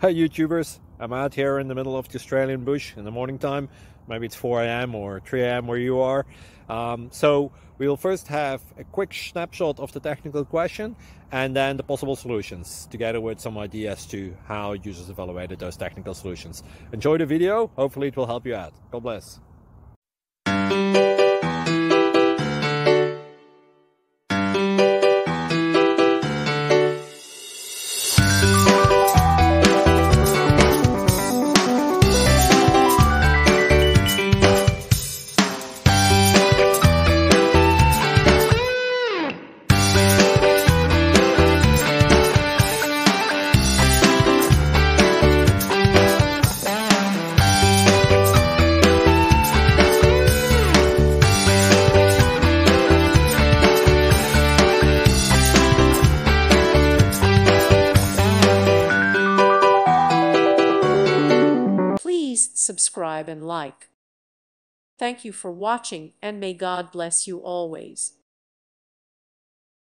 Hi YouTubers, I'm out here in the middle of the Australian bush in the morning time. Maybe it's 4 a.m. or 3 a.m. where you are. So we'll first have a quick snapshot of the technical question and then the possible solutions, together with some ideas to how users evaluated those technical solutions. Enjoy the video, hopefully it will help you out. God bless. Please subscribe and like. Thank you for watching, and may God bless you always.